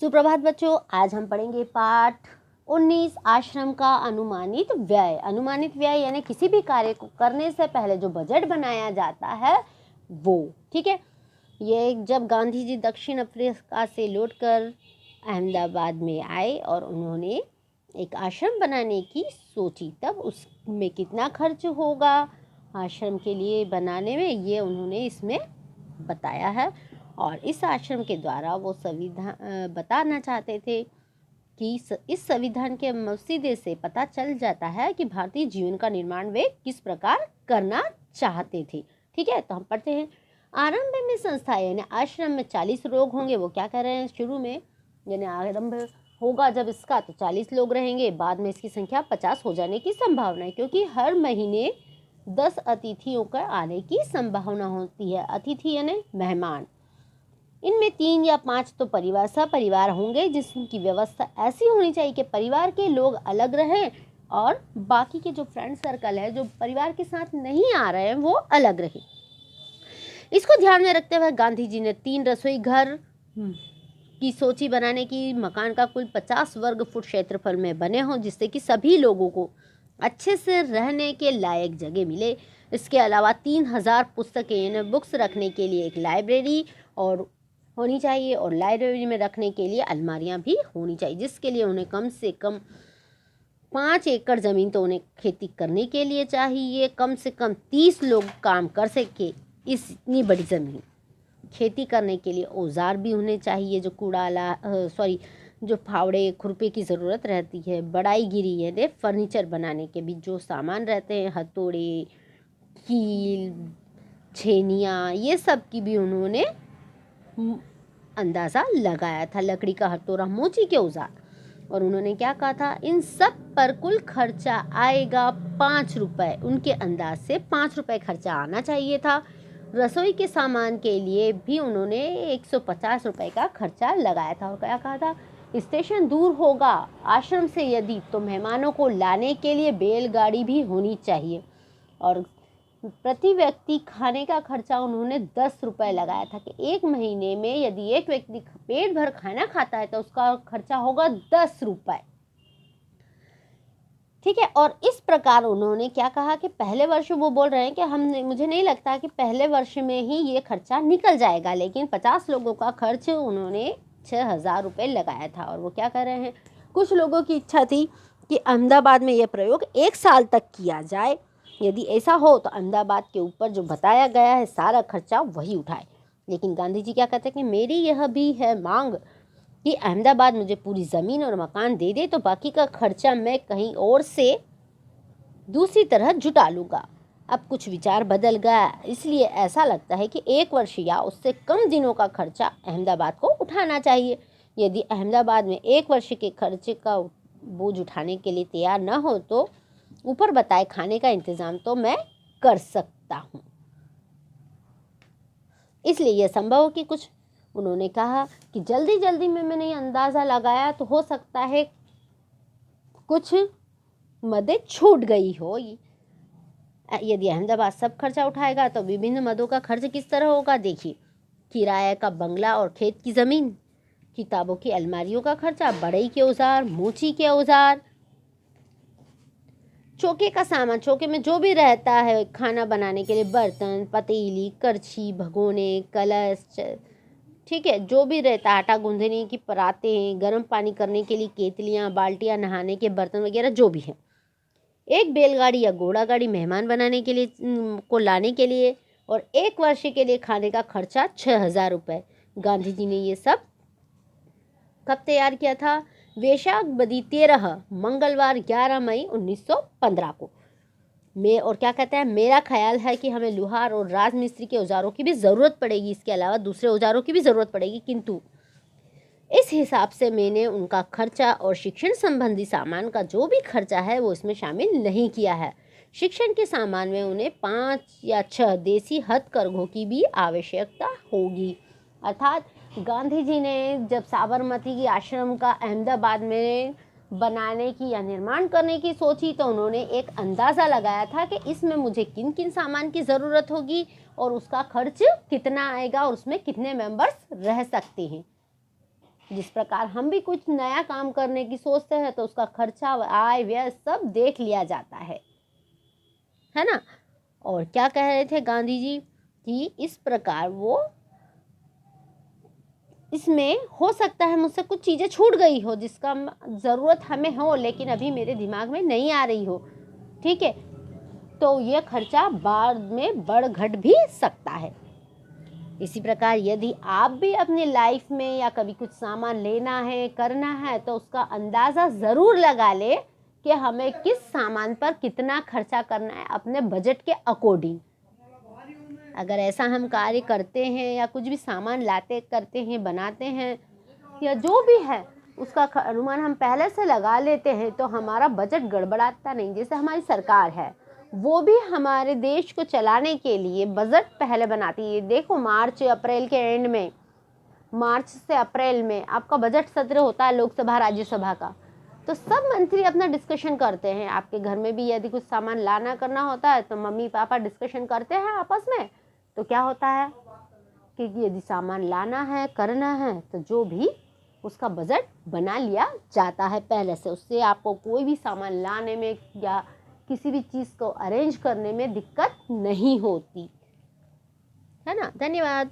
सुप्रभात बच्चों, आज हम पढ़ेंगे पाठ 19 आश्रम का अनुमानित व्यय। अनुमानित व्यय यानी किसी भी कार्य को करने से पहले जो बजट बनाया जाता है वो। ठीक है, ये जब गांधी जी दक्षिण अफ्रीका से लौटकर अहमदाबाद में आए और उन्होंने एक आश्रम बनाने की सोची, तब उसमें कितना खर्च होगा आश्रम के लिए बनाने में, ये उन्होंने इसमें बताया है। और इस आश्रम के द्वारा वो संविधान बताना चाहते थे कि इस संविधान के मसौदे से पता चल जाता है कि भारतीय जीवन का निर्माण वे किस प्रकार करना चाहते थे। ठीक है, तो हम पढ़ते हैं। आरंभ में संस्था यानी आश्रम में 40 लोग होंगे। वो क्या कह रहे हैं, शुरू में यानी आरंभ होगा जब इसका तो 40 लोग रहेंगे, बाद में इसकी संख्या 50 हो जाने की संभावना है, क्योंकि हर महीने 10 अतिथियों का आने की संभावना होती है। अतिथि यानी मेहमान। इनमें 3 या 5 तो परिवार सपरिवार होंगे, जिसकी व्यवस्था ऐसी होनी चाहिए कि परिवार के लोग अलग रहें और बाकी के जो फ्रेंड सर्कल है जो परिवार के साथ नहीं आ रहे हैं वो अलग रहे। इसको ध्यान में रखते हुए गांधी जी ने 3 रसोई घर की सोची बनाने की। मकान का कुल 50 वर्ग फुट क्षेत्रफल में बने हों, जिससे कि सभी लोगों को अच्छे से रहने के लायक जगह मिले। इसके अलावा 3000 पुस्तकें यानी बुक्स रखने के लिए एक लाइब्रेरी और होनी चाहिए, और लाइब्रेरी में रखने के लिए अलमारियां भी होनी चाहिए, जिसके लिए उन्हें कम से कम 5 एकड़ ज़मीन तो उन्हें खेती करने के लिए चाहिए। कम से कम 30 लोग काम कर सके इतनी बड़ी ज़मीन। खेती करने के लिए औजार भी होने चाहिए, जो जो फावड़े खुरपे की ज़रूरत रहती है। बढ़ाई गिरी यानी फर्नीचर बनाने के भी जो सामान रहते हैं, हथौड़े, कील, छेनियाँ, ये सब की भी उन्होंने अंदाज़ा लगाया था। लकड़ी का हथौड़ा, मोची के औजार। और उन्होंने क्या कहा था, इन सब पर कुल खर्चा आएगा 5 रुपए। उनके अंदाज से 5 रुपए खर्चा आना चाहिए था। रसोई के सामान के लिए भी उन्होंने 150 रुपए का खर्चा लगाया था। और क्या कहा था, स्टेशन दूर होगा आश्रम से यदि, तो मेहमानों को लाने के लिए बैलगाड़ी भी होनी चाहिए। और प्रति व्यक्ति खाने का खर्चा उन्होंने 10 रुपए लगाया था कि एक महीने में यदि एक व्यक्ति पेट भर खाना खाता है तो उसका खर्चा होगा 10 रुपए। ठीक है, और इस प्रकार उन्होंने क्या कहा कि पहले वर्ष वो बोल रहे हैं कि मुझे नहीं लगता कि पहले वर्ष में ही ये खर्चा निकल जाएगा, लेकिन 50 लोगों का खर्च उन्होंने 6000 रुपये लगाया था। और वो क्या कर रहे हैं, कुछ लोगों की इच्छा थी कि अहमदाबाद में यह प्रयोग 1 साल तक किया जाए। यदि ऐसा हो तो अहमदाबाद के ऊपर जो बताया गया है सारा खर्चा वही उठाए। लेकिन गांधी जी क्या कहते हैं कि मेरी यह भी है मांग कि अहमदाबाद मुझे पूरी ज़मीन और मकान दे दे, तो बाकी का खर्चा मैं कहीं और से दूसरी तरह जुटा लूँगा। अब कुछ विचार बदल गया, इसलिए ऐसा लगता है कि 1 वर्ष या उससे कम दिनों का खर्चा अहमदाबाद को उठाना चाहिए। यदि अहमदाबाद में 1 वर्ष के खर्चे का बोझ उठाने के लिए तैयार न हो तो ऊपर बताए खाने का इंतजाम तो मैं कर सकता हूँ। इसलिए यह संभव हो कि कुछ, उन्होंने कहा कि जल्दी जल्दी में मैंने अंदाज़ा लगाया तो हो सकता है कुछ मदें छूट गई हो। यदि अहमदाबाद सब खर्चा उठाएगा तो विभिन्न मदों का खर्च किस तरह होगा। देखिए, किराए का बंगला और खेत की ज़मीन, किताबों की अलमारियों का खर्चा, बढ़ई के औजार, मोची के औजार, चौके का सामान, चौके में जो भी रहता है खाना बनाने के लिए, बर्तन, पतीली, करछी, भगोने, कलश, ठीक है, जो भी रहता है, आटा गूंदने की परातें, गर्म पानी करने के लिए केतलियाँ, बाल्टियाँ, नहाने के बर्तन वगैरह जो भी है। एक बैलगाड़ी या घोड़ा गाड़ी मेहमान बनाने के लिए को लाने के लिए, और 1 वर्ष के लिए खाने का खर्चा 6000 रुपये। गांधी जी ने ये सब कब तैयार किया था, वैशाख बदी 13 मंगलवार 11 मई 1915 को। और क्या कहते हैं, मेरा ख्याल है कि हमें लुहार और राजमिस्त्री के औजारों की भी ज़रूरत पड़ेगी, इसके अलावा दूसरे औजारों की भी ज़रूरत पड़ेगी, किंतु इस हिसाब से मैंने उनका खर्चा और शिक्षण संबंधी सामान का जो भी खर्चा है वो इसमें शामिल नहीं किया है। शिक्षण के सामान में उन्हें 5 या 6 देसी हथकरघों की भी आवश्यकता होगी। अर्थात गांधी जी ने जब साबरमती की आश्रम का अहमदाबाद में बनाने की या निर्माण करने की सोची तो उन्होंने एक अंदाज़ा लगाया था कि इसमें मुझे किन किन सामान की ज़रूरत होगी और उसका खर्च कितना आएगा और उसमें कितने मेंबर्स रह सकते हैं। जिस प्रकार हम भी कुछ नया काम करने की सोचते हैं तो उसका खर्चा, आय, व्यय सब देख लिया जाता है ना। और क्या कह रहे थे गांधी जी कि इस प्रकार वो, इसमें हो सकता है मुझसे कुछ चीज़ें छूट गई हो जिसका ज़रूरत हमें हो, लेकिन अभी मेरे दिमाग में नहीं आ रही हो, ठीक है, तो ये खर्चा बाद में बढ़ घट भी सकता है। इसी प्रकार यदि आप भी अपनी लाइफ में या कभी कुछ सामान लेना है, करना है, तो उसका अंदाज़ा ज़रूर लगा ले कि हमें किस सामान पर कितना खर्चा करना है अपने बजट के अकॉर्डिंग। अगर ऐसा हम कार्य करते हैं या कुछ भी सामान लाते करते हैं, बनाते हैं या जो भी है, उसका अनुमान हम पहले से लगा लेते हैं तो हमारा बजट गड़बड़ाता नहीं। जैसे हमारी सरकार है, वो भी हमारे देश को चलाने के लिए बजट पहले बनाती है। देखो मार्च अप्रैल के एंड में, मार्च से अप्रैल में आपका बजट सत्र होता है लोकसभा राज्यसभा का, तो सब मंत्री अपना डिस्कशन करते हैं। आपके घर में भी यदि कुछ सामान लाना करना होता है तो मम्मी पापा डिस्कशन करते हैं आपस में। तो क्या होता है कि यदि सामान लाना है, करना है, तो जो भी उसका बजट बना लिया जाता है पहले से। उससे आपको कोई भी सामान लाने में या किसी भी चीज़ को अरेंज करने में दिक्कत नहीं होती है ना। धन्यवाद।